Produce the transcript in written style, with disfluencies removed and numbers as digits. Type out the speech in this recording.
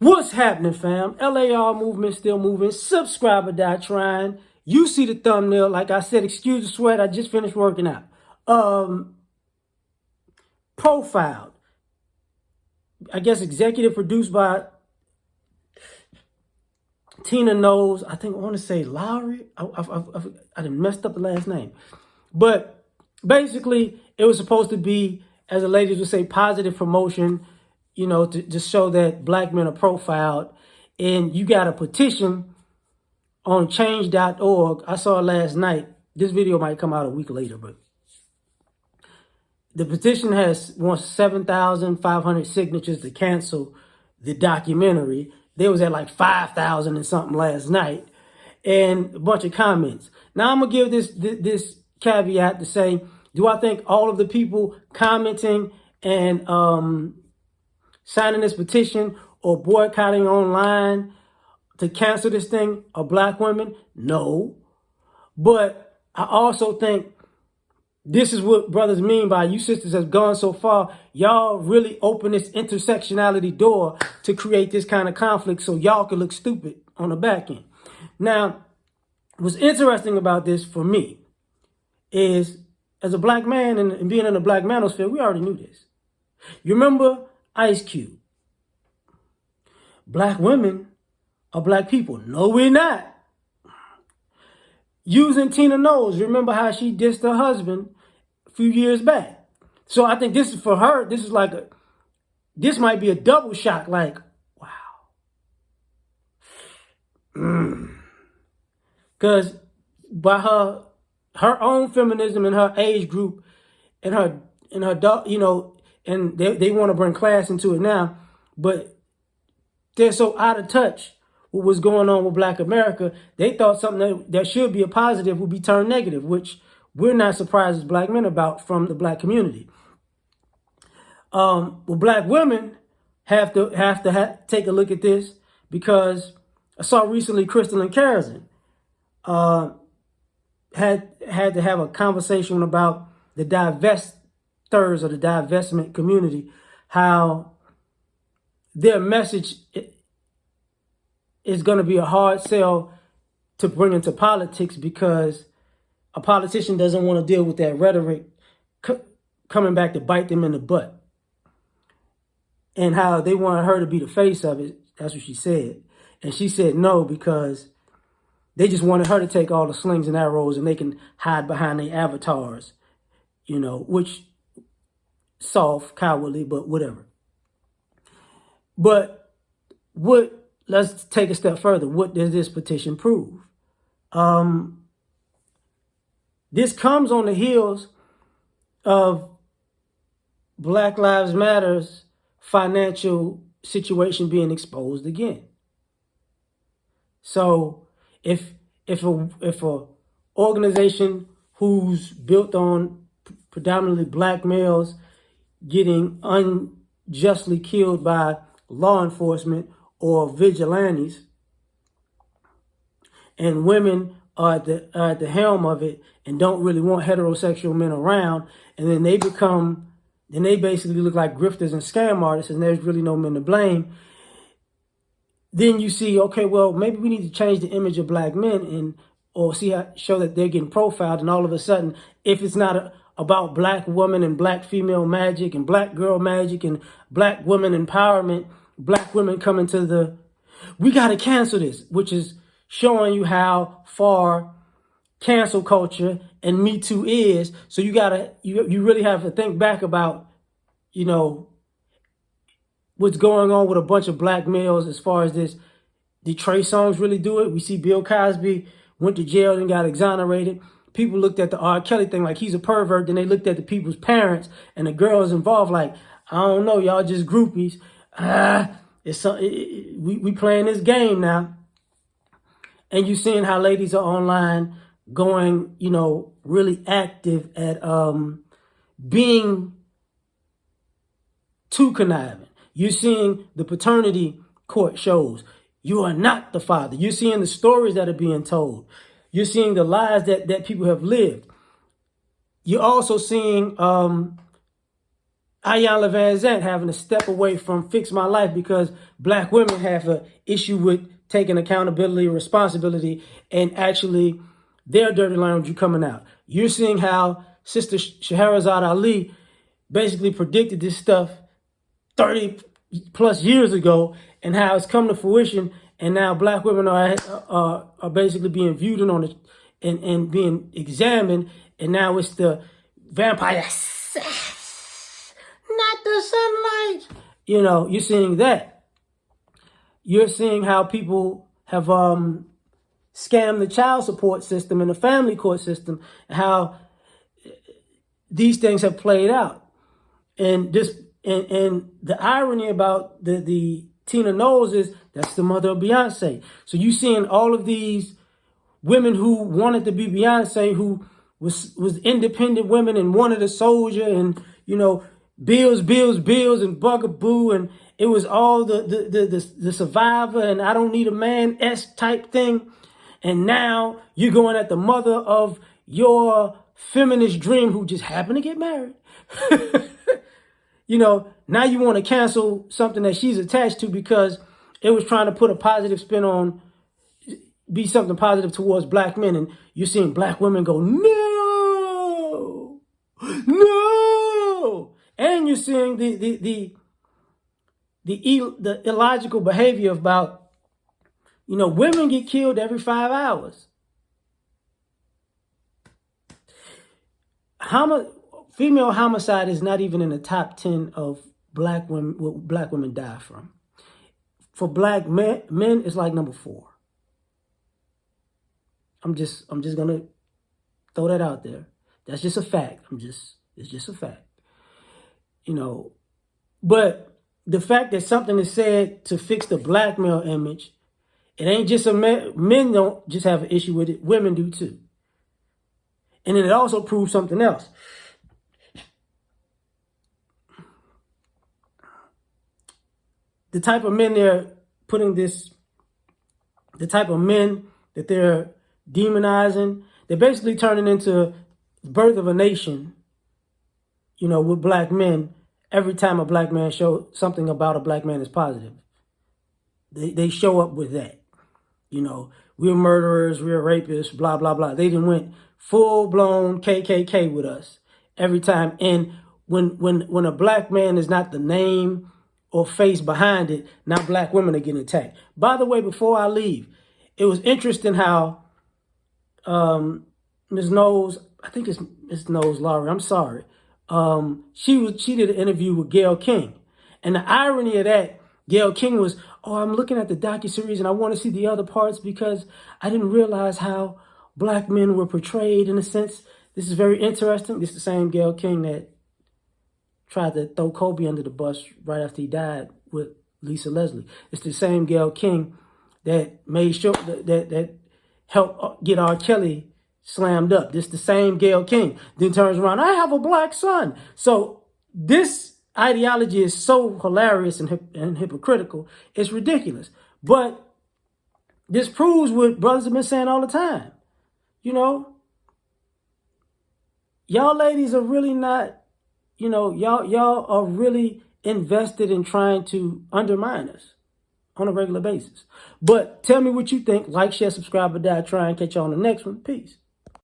What's happening, fam? L.A.R. movement still moving. Subscriber die trying. You see the thumbnail. Like I said, excuse the sweat. I just finished working out. Profiled. I guess executive produced by Tina Knows. I want to say Lowry. I done messed up the last name. But basically, it was supposed to be, as the ladies would say, positive promotion, to just show that black men are profiled. And you got a petition on change.org. I saw it last night. This video might come out a week later, but the petition wants 7,500 signatures to cancel the documentary. There was at like 5,000 and something last night, and a bunch of comments. Now I'm gonna give this caveat to say, do I think all of the people commenting and signing this petition or boycotting online to cancel this thing are black women? No. But I also think this is what brothers mean by you sisters have gone so far. Y'all really open this intersectionality door to create this kind of conflict so y'all can look stupid on the back end. Now, what's interesting about this for me is, as a black man and being in the black manosphere, we already knew this. You remember Ice Cube? Black women are black people. No, we're not. Using Tina Knows, remember how she dissed her husband a few years back. So I think this is for her. This is like this might be a double shock. Like, wow. Because by her own feminism and her age group and her and they want to bring class into it now, but they're so out of touch with what's going on with black America. They thought something that should be a positive would be turned negative, which we're not surprised as black men about from the black community. Well, black women have to take a look at this, because I saw recently Crystal and Karazin had to have a conversation about the divestors or the divestment community, how their message is going to be a hard sell to bring into politics, because a politician doesn't want to deal with that rhetoric coming back to bite them in the butt. And how they wanted her to be the face of it. That's what she said. And she said no, because they just wanted her to take all the slings and arrows and they can hide behind their avatars, which soft, cowardly, but whatever. But let's take a step further. What does this petition prove? This comes on the heels of Black Lives Matter's financial situation being exposed again. So if a organization who's built on predominantly black males getting unjustly killed by law enforcement or vigilantes, and women are at the helm of it and don't really want heterosexual men around, and then they basically look like grifters and scam artists, and there's really no men to blame. Then you see, okay, well, maybe we need to change the image of black men or show that they're getting profiled, and all of a sudden, if it's not about black woman and black female magic and black girl magic and black women empowerment, black women coming to we got to cancel this, which is showing you how far cancel culture and Me Too is. So you really have to think back about, what's going on with a bunch of black males as far as this. Did Trey Songz really do it? We see Bill Cosby went to jail and got exonerated. People looked at the R. Kelly thing like he's a pervert. Then they looked at the people's parents and the girls involved like, I don't know, y'all just groupies. We playing this game now. And you seeing how ladies are online going, really active at being too conniving. You're seeing the paternity court shows. You are not the father. You're seeing the stories that are being told. You're seeing the lies that people have lived. You're also seeing Ayanna Van Zant having to step away from Fix My Life because black women have an issue with taking accountability, responsibility, and actually their dirty laundry coming out. You're seeing how Sister Shahrazad Ali basically predicted this stuff 30 plus years ago, and how it's come to fruition, and now black women are basically being viewed and being examined, and now it's the vampire, not the sunlight. You know, you're seeing that. You're seeing how people have scammed the child support system and the family court system, and how these things have played out. And this and the irony about the Tina Knowles is that's the mother of Beyonce. So you seeing all of these women who wanted to be Beyonce, who was independent women and wanted a soldier, and you know, bills and bugaboo, and it was all the survivor and I don't need a man-esque type thing. And now you're going at the mother of your feminist dream who just happened to get married. You know, now you want to cancel something that she's attached to because it was trying to put a positive spin on, be something positive towards black men. And you're seeing black women go, no, no. And you're seeing the illogical behavior about, you know, women get killed every 5 hours. Female homicide is not even in the top 10 of black women, what black women die from. For black men, it's like number 4. I'm just gonna throw that out there. That's just a fact. It's just a fact. You know, but the fact that something is said to fix the black male image, it ain't just men don't just have an issue with it, women do too. And then it also proves something else. The type of men they're putting this, the type of men that they're demonizing, they're basically turning into the birth of a nation, you know, with black men. Every time a black man shows something about a black man is positive, they show up with that. You know, we're murderers, we're rapists, blah, blah, blah. They done went full-blown KKK with us every time. And when a black man is not the name or face behind it, now black women are getting attacked. By the way, before I leave, it was interesting how Ms. Knowles, I think it's Ms. Knowles Laurie, I'm sorry, she did an interview with Gayle King. And the irony of that, Gayle King was, oh, I'm looking at the docuseries and I want to see the other parts because I didn't realize how black men were portrayed in a sense. This is very interesting. This is the same Gayle King that tried to throw Kobe under the bus right after he died with Lisa Leslie. It's the same Gayle King that made sure that helped get R. Kelly slammed up. This the same Gayle King. Then turns around, I have a black son. So this ideology is so hilarious and hypocritical. It's ridiculous. But this proves what brothers have been saying all the time. You know, y'all ladies are really not, you know, y'all are really invested in trying to undermine us on a regular basis. But tell me what you think. Like, share, subscribe, or die. Try and catch you on the next one. Peace.